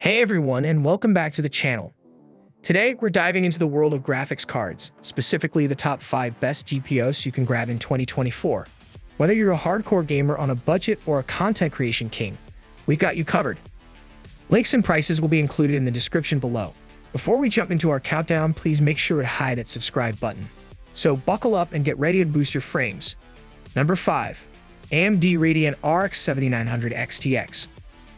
Hey everyone, and welcome back to the channel. Today, we're diving into the world of graphics cards, specifically the top 5 best GPUs you can grab in 2024. Whether you're a hardcore gamer on a budget or a content creation king, we've got you covered. Links and prices will be included in the description below. Before we jump into our countdown, please make sure to hit that subscribe button. So buckle up and get ready to boost your frames. Number 5. AMD Radeon RX 7900 XTX.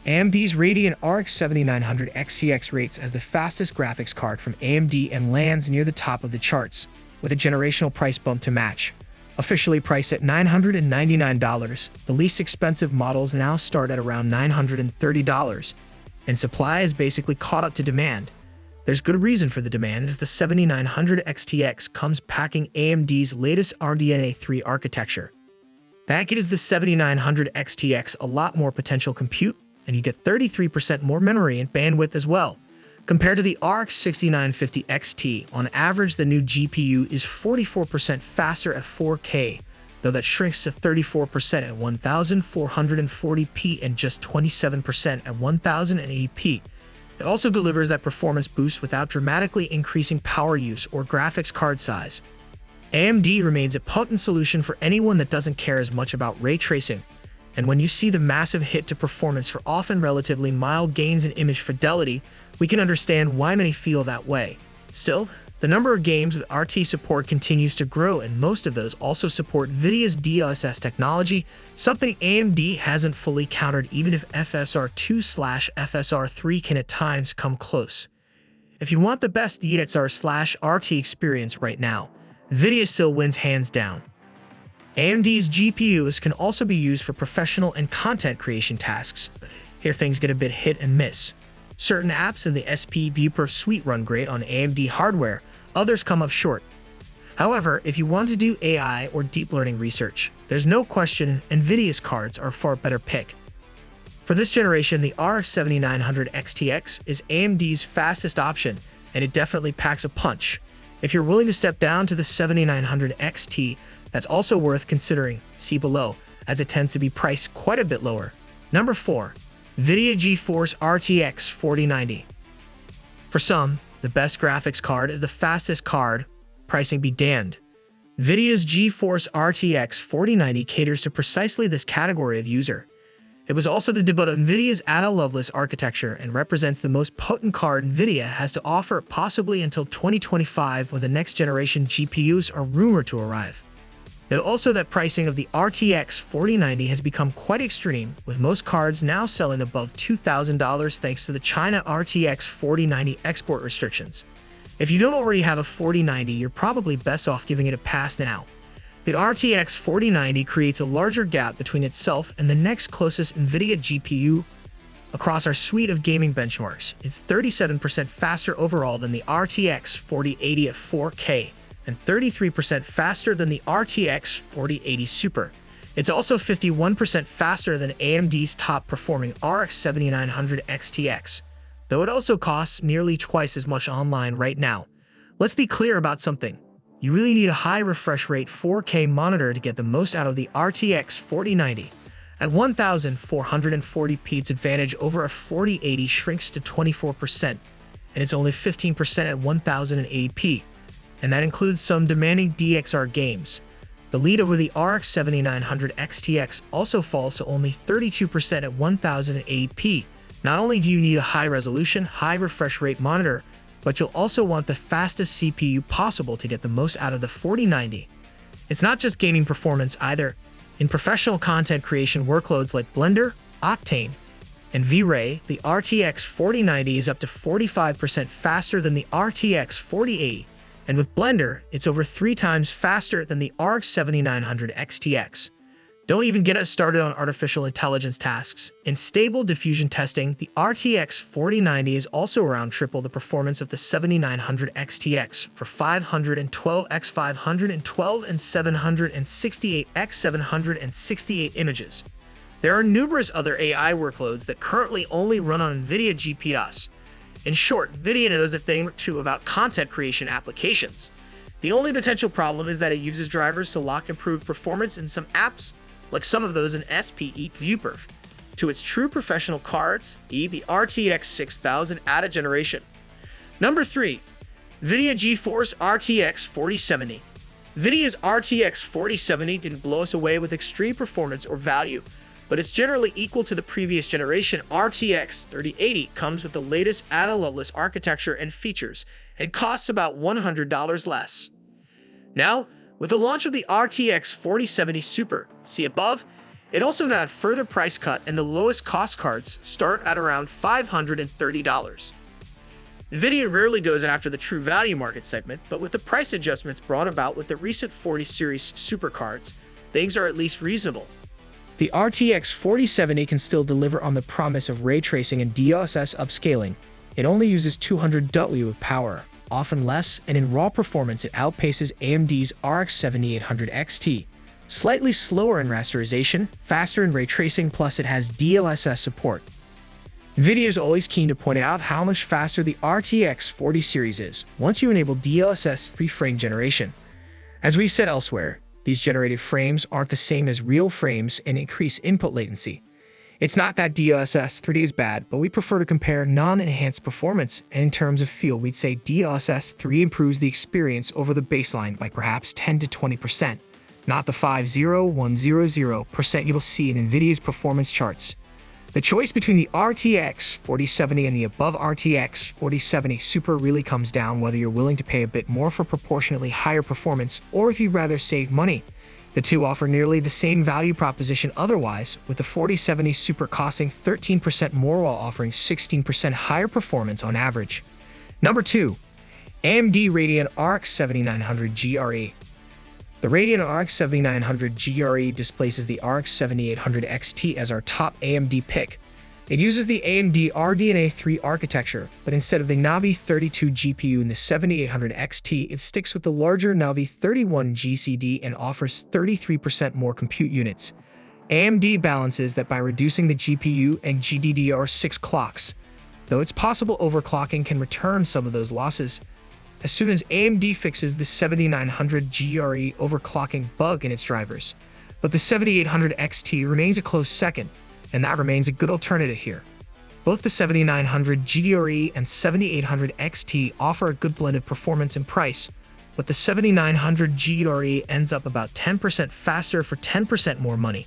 AMD's Radeon RX 7900 XTX rates as the fastest graphics card from AMD and lands near the top of the charts, with a generational price bump to match. Officially priced at $999, the least expensive models now start at around $930, and supply is basically caught up to demand. There's good reason for the demand, as the 7900 XTX comes packing AMD's latest RDNA 3 architecture. That gives the 7900 XTX a lot more potential compute, and you get 33% more memory and bandwidth as well. Compared to the RX 6950 XT, on average the new GPU is 44% faster at 4K, though that shrinks to 34% at 1440p and just 27% at 1080p. It also delivers that performance boost without dramatically increasing power use or graphics card size. AMD remains a potent solution for anyone that doesn't care as much about ray tracing, and when you see the massive hit to performance for often relatively mild gains in image fidelity, we can understand why many feel that way. Still, the number of games with RT support continues to grow, and most of those also support Nvidia's DLSS technology, something AMD hasn't fully countered even if FSR2/FSR3 can at times come close. If you want the best DXR/RT experience right now, Nvidia still wins hands down. AMD's GPUs can also be used for professional and content creation tasks. Here things get a bit hit and miss. Certain apps in the SP Viewper suite run great on AMD hardware, others come up short. However, if you want to do AI or deep learning research, there's no question Nvidia's cards are a far better pick. For this generation, the RX 7900 XTX is AMD's fastest option, and it definitely packs a punch. If you're willing to step down to the 7900 XT, that's also worth considering, see below, as it tends to be priced quite a bit lower. Number 4. Nvidia GeForce RTX 4090. For some, the best graphics card is the fastest card, pricing be damned. Nvidia's GeForce RTX 4090 caters to precisely this category of user. It was also the debut of Nvidia's Ada Lovelace architecture and represents the most potent card Nvidia has to offer, possibly until 2025, when the next generation GPUs are rumored to arrive. Note also that pricing of the RTX 4090 has become quite extreme, with most cards now selling above $2,000 thanks to the China RTX 4090 export restrictions. If you don't already have a 4090, you're probably best off giving it a pass now. The RTX 4090 creates a larger gap between itself and the next closest Nvidia GPU. Across our suite of gaming benchmarks, it's 37% faster overall than the RTX 4080 at 4K, and 33% faster than the RTX 4080 Super. It's also 51% faster than AMD's top-performing RX 7900 XTX, though it also costs nearly twice as much online right now. Let's be clear about something. You really need a high refresh rate 4K monitor to get the most out of the RTX 4090. At 1440p, its advantage over a 4080 shrinks to 24%, and it's only 15% at 1080p. And that includes some demanding DXR games. The lead over the RX 7900 XTX also falls to only 32% at 1080p. Not only do you need a high-resolution, high-refresh rate monitor, but you'll also want the fastest CPU possible to get the most out of the 4090. It's not just gaming performance either. In professional content creation workloads like Blender, Octane, and V-Ray, the RTX 4090 is up to 45% faster than the RTX 4080. And with Blender, it's over 3 times faster than the RX 7900 XTX. Don't even get us started on artificial intelligence tasks. In stable diffusion testing, the RTX 4090 is also around triple the performance of the 7900 XTX for 512x512 and 768x768 images. There are numerous other AI workloads that currently only run on Nvidia GPUs. In short, Nvidia knows a thing or two about content creation applications. The only potential problem is that it uses drivers to lock improved performance in some apps, like some of those in SP Viewper. to its true professional cards, the RTX 6000 added generation. Number 3. Nvidia GeForce RTX 4070. Nvidia's RTX 4070 didn't blow us away with extreme performance or value, but it's generally equal to the previous generation. RTX 3080 comes with the latest Ada Lovelace architecture and features and costs about $100 less. Now, with the launch of the RTX 4070 Super, see above, it also got a further price cut, and the lowest cost cards start at around $530. Nvidia rarely goes after the true value market segment, but with the price adjustments brought about with the recent 40 series Super cards, things are at least reasonable. The RTX 4070 can still deliver on the promise of ray tracing and DLSS upscaling. It only uses 200W of power, often less, and in raw performance it outpaces AMD's RX 7800 XT. Slightly slower in rasterization, faster in ray tracing, plus it has DLSS support. Nvidia is always keen to point out how much faster the RTX 40 series is once you enable DLSS free frame generation. As we've said elsewhere, these generated frames aren't the same as real frames and increase input latency. It's not that DLSS 3D is bad, but we prefer to compare non-enhanced performance, and in terms of feel, we'd say DLSS 3 improves the experience over the baseline by perhaps 10 to 20%, not the 50100% you'll see in Nvidia's performance charts. The choice between the RTX 4070 and the above RTX 4070 Super really comes down whether you're willing to pay a bit more for proportionately higher performance or if you'd rather save money. The two offer nearly the same value proposition otherwise, with the 4070 Super costing 13% more while offering 16% higher performance on average. Number 2. AMD Radeon RX 7900 GRE. The Radeon RX 7900 GRE displaces the RX 7800 XT as our top AMD pick. It uses the AMD RDNA 3 architecture, but instead of the Navi 32 GPU in the 7800 XT, it sticks with the larger Navi 31 GCD and offers 33% more compute units. AMD balances that by reducing the GPU and GDDR6 clocks, though it's possible overclocking can return some of those losses. As soon as AMD fixes the 7900 GRE overclocking bug in its drivers, but the 7800 XT remains a close second, and that remains a good alternative here. Both the 7900 GRE and 7800 XT offer a good blend of performance and price, but the 7900 GRE ends up about 10% faster for 10% more money.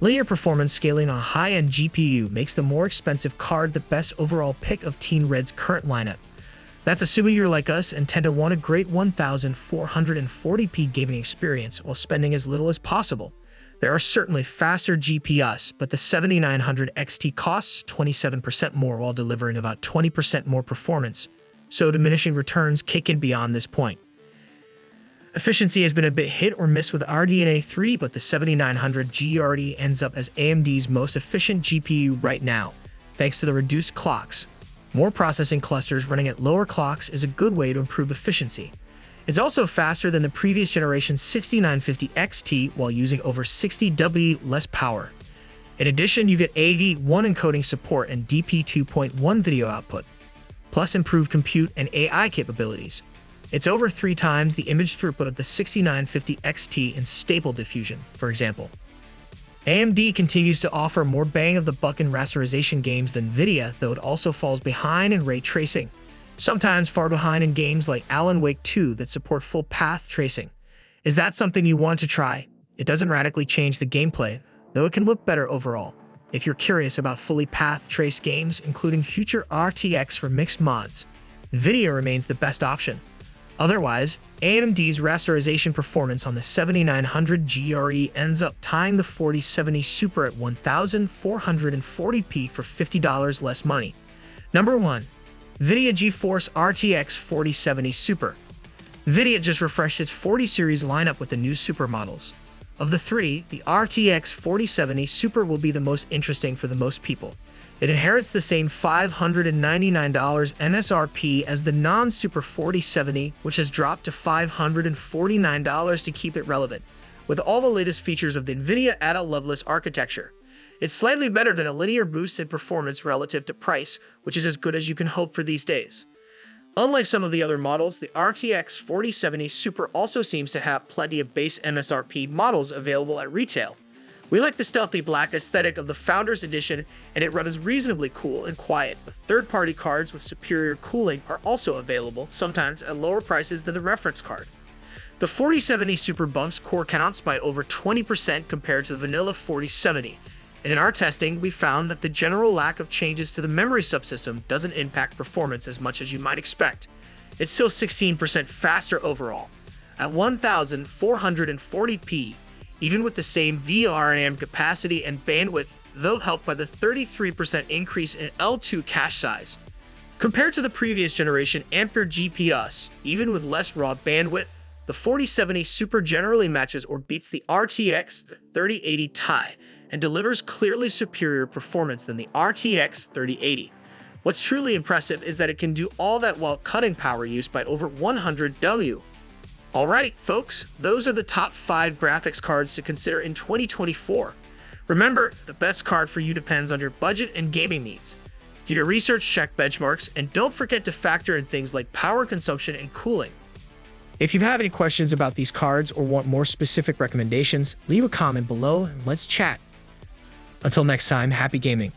Linear performance scaling on a high-end GPU makes the more expensive card the best overall pick of Team Red's current lineup. That's assuming you're like us and tend to want a great 1440p gaming experience while spending as little as possible. There are certainly faster GPUs, but the 7900 XT costs 27% more while delivering about 20% more performance, so diminishing returns kick in beyond this point. Efficiency has been a bit hit or miss with RDNA 3, but the 7900 GRE ends up as AMD's most efficient GPU right now, thanks to the reduced clocks. More processing clusters running at lower clocks is a good way to improve efficiency. It's also faster than the previous generation 6950 XT while using over 60W less power. In addition, you get AV1 encoding support and DP 2.1 video output, plus improved compute and AI capabilities. It's over 3 times the image throughput of the 6950 XT in Stable Diffusion, for example. AMD continues to offer more bang-of-the-buck in rasterization games than Nvidia, though it also falls behind in ray tracing, sometimes far behind in games like Alan Wake 2 that support full path tracing. Is that something you want to try? It doesn't radically change the gameplay, though it can look better overall. If you're curious about fully path-traced games, including future RTX for mixed mods, Nvidia remains the best option. Otherwise, AMD's rasterization performance on the 7900 GRE ends up tying the 4070 Super at 1440p for $50 less money. Number 1. Nvidia GeForce RTX 4070 Super. Nvidia just refreshed its 40 series lineup with the new Super models. Of the three, the RTX 4070 Super will be the most interesting for the most people. It inherits the same $599 MSRP as the non-Super 4070, which has dropped to $549 to keep it relevant, with all the latest features of the Nvidia Ada Lovelace architecture. It's slightly better than a linear boost in performance relative to price, which is as good as you can hope for these days. Unlike some of the other models, the RTX 4070 Super also seems to have plenty of base MSRP models available at retail. We like the stealthy black aesthetic of the Founders Edition, and it runs reasonably cool and quiet, but third-party cards with superior cooling are also available, sometimes at lower prices than the reference card. The 4070 Super bumps core counts by over 20% compared to the vanilla 4070, and in our testing, we found that the general lack of changes to the memory subsystem doesn't impact performance as much as you might expect. It's still 16% faster overall. At 1440p, even with the same VRAM capacity and bandwidth, though helped by the 33% increase in L2 cache size. Compared to the previous generation Ampere GPUs, even with less raw bandwidth, the 4070 Super generally matches or beats the RTX 3080 Ti and delivers clearly superior performance than the RTX 3080. What's truly impressive is that it can do all that while cutting power use by over 100 W. Alright, folks, those are the top 5 graphics cards to consider in 2024. Remember, the best card for you depends on your budget and gaming needs. Do your research, check benchmarks, and don't forget to factor in things like power consumption and cooling. If you have any questions about these cards or want more specific recommendations, leave a comment below and let's chat. Until next time, happy gaming.